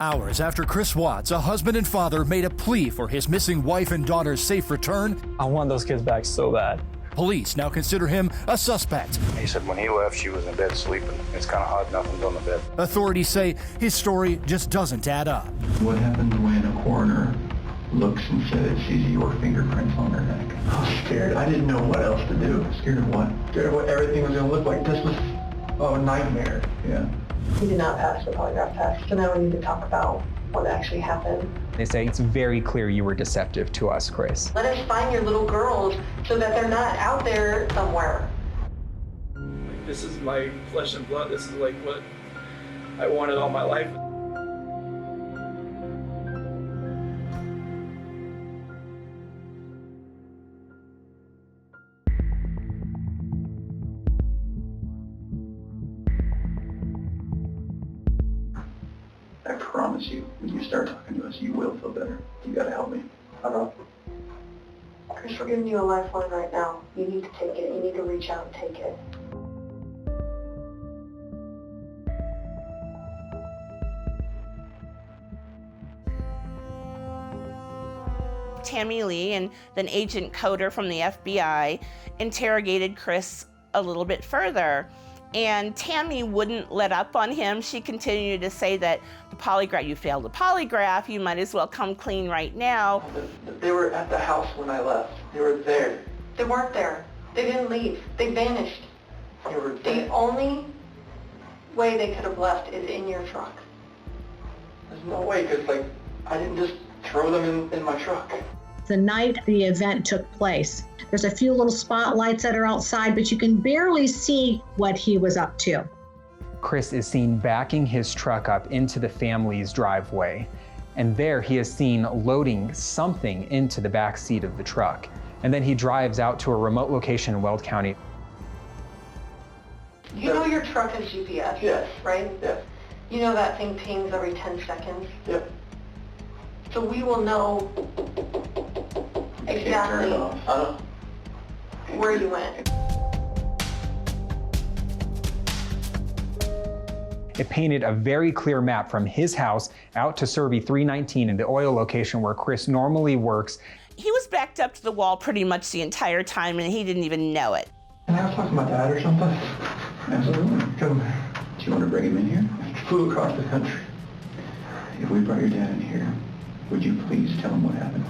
Hours after Chris Watts, a husband and father, made a plea for his missing wife and daughter's safe return, I want those kids back so bad. police now consider him a suspect. He said when he left, she was in bed sleeping. It's kind of hot, nothing's on the bed. Authorities say his story just doesn't add up. What happens when a coroner looks and says it sees your fingerprints on her neck? I was scared. I didn't know what else to do. Scared of what? Scared of what everything was going to look like. This was a nightmare. Yeah. You did not pass the polygraph test, so now we need to talk about what actually happened. They say it's very clear you were deceptive to us, Chris. Let us find your little girls so that they're not out there somewhere. This is my flesh and blood. This is like what I wanted all my life. I promise you, when you start talking to us, you will feel better. You gotta help me. Chris, we're giving you a lifeline right now. You need to take it. You need to reach out and take it. Tammy Lee and then Agent Coder from the FBI interrogated Chris a little bit further. And Tammy wouldn't let up on him. She continued to say that the polygraph, you failed the polygraph, you might as well come clean right now. They were at the house when I left. They were there. They weren't there. They didn't leave. They vanished. They were The dead. only way they could have left is in your truck. There's no way, because, like, I didn't just throw them in my truck. The night the event took place, there's a few little spotlights that are outside, but you can barely see what he was up to. Chris is seen backing his truck up into the family's driveway. And there he is seen loading something into the back seat of the truck. And then he drives out to a remote location in Weld County. You know your truck has GPS, Yes. right? Yes. You know that thing pings every 10 seconds. Yep. So we will know You can't turn it exactly off. I don't. where you went. It painted a very clear map from his house out to Survey 319 in the oil location where Chris normally works. He was backed up to the wall pretty much the entire time and he didn't even know it. Can I talk to my dad or something? Absolutely. Come. Do you want to bring him in here? He flew across the country. If we brought your dad in here, would you please tell him what happened?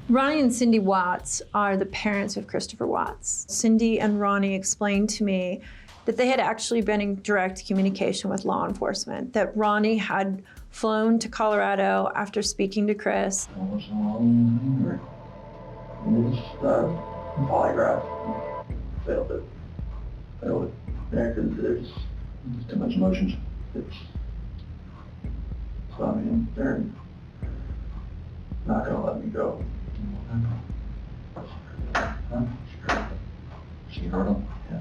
Ronnie and Cindy Watts are the parents of Christopher Watts. Cindy and Ronnie explained to me that they had actually been in direct communication with law enforcement, that Ronnie had flown to Colorado after speaking to Chris. Polygraph. Failed it. Failed it. Yeah, because there's too much emotions. So, I mean, they're not gonna let me go. Huh? She heard him? Yeah.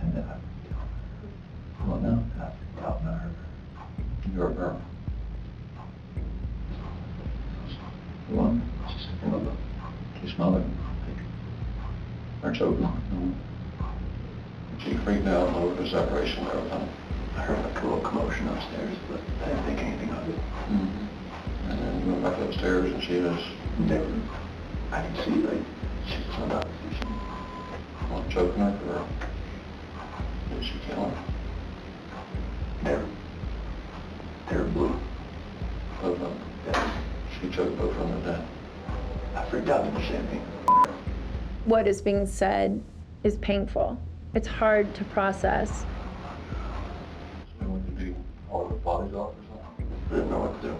And then well, no, I don't know her. You're a girl. One, she's smaller. Her choking. She freaked out over the separation of everything. I heard like a little commotion upstairs, but I didn't think anything of it. Mm-hmm. And then we went back upstairs and she was never, I could see like, she was on top of the one choking her or did she kill her? They're blue. Both of them? Yeah. She choked both of them to death. I freaked out in the same thing. What is being said is painful. It's hard to process. So what to do? All the bodies off or something? I didn't know what to do.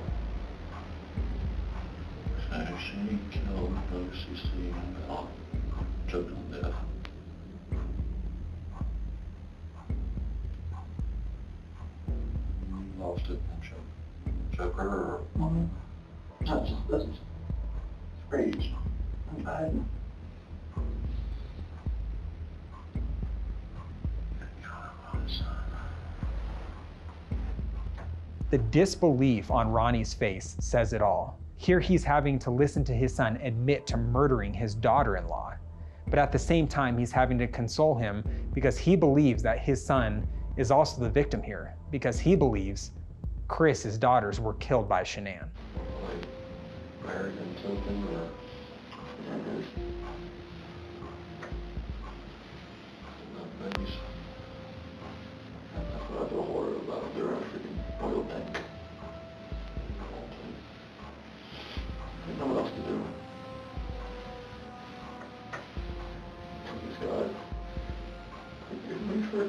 So she killed OCC and Bell, choked them to death. You lost it and choke her or mom? That's just rage. I hadn't. The disbelief on Ronnie's face says it all. Here he's having to listen to his son admit to murdering his daughter-in-law. But at the same time, he's having to console him because he believes that his son is also the victim here because he believes Chris, his daughters, were killed by Shanann. Like married and something, or not babies. That's what I feel horror about. They're in a freaking oil tank. Didn't know what else to do. These guys, they didn't make sure.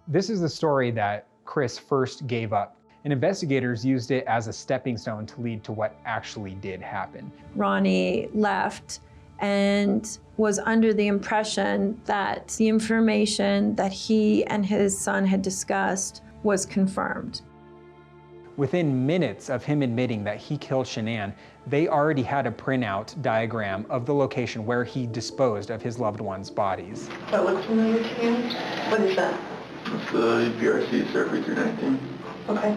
This is the story that Chris first gave up, and investigators used it as a stepping stone to lead to what actually did happen. Ronnie left and was under the impression that the information that he and his son had discussed was confirmed. Within minutes of him admitting that he killed Shanann, they already had a printout diagram of the location where he disposed of his loved ones' bodies. That looks familiar to you? What is that? It's the PRC Surgery 319. Okay.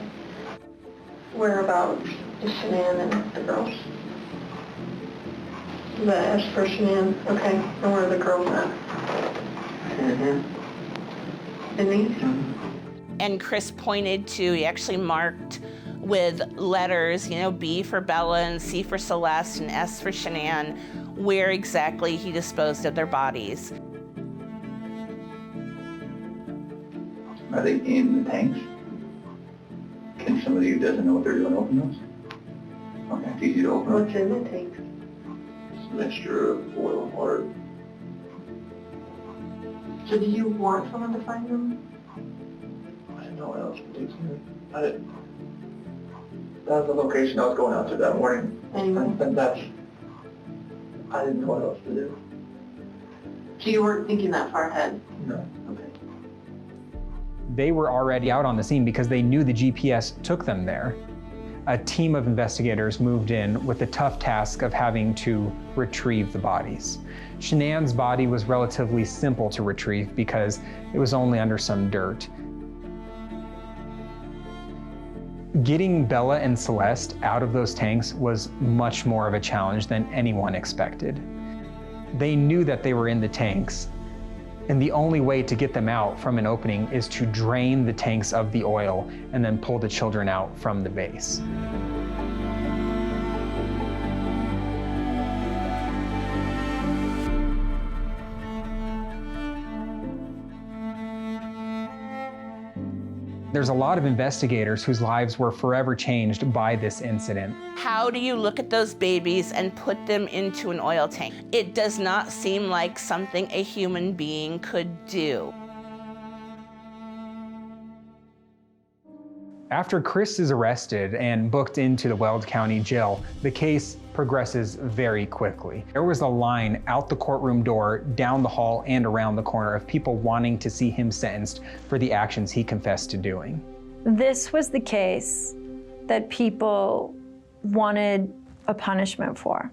Whereabouts is Shanann and the girls? The S for Shanann, okay. And where are the girls at? In these? And Chris pointed to, he actually marked with letters, you know, B for Bella and C for Celeste and S for Shanann, where exactly he disposed of their bodies. Are they in the tanks? Can somebody who doesn't know what they're doing open those? Okay, it's easy to open. What's in the tank? It's a mixture of oil and water. So do you want someone to find them? I didn't know what else to do. I didn't. That was the location I was going out to that morning. Anyway. And that's, I didn't know what else to do. So you weren't thinking that far ahead? No. Okay. They were already out on the scene because they knew the GPS took them there. A team of investigators moved in with the tough task of having to retrieve the bodies. Shanann's body was relatively simple to retrieve because it was only under some dirt. Getting Bella and Celeste out of those tanks was much more of a challenge than anyone expected. They knew that they were in the tanks, and the only way to get them out from an opening is to drain the tanks of the oil and then pull the children out from the base. There's a lot of investigators whose lives were forever changed by this incident. How do you look at those babies and put them into an oil tank? It does not seem like something a human being could do. After Chris is arrested and booked into the Weld County Jail, the case progresses very quickly. There was a line out the courtroom door, down the hall, and around the corner of people wanting to see him sentenced for the actions he confessed to doing. This was the case that people wanted a punishment for.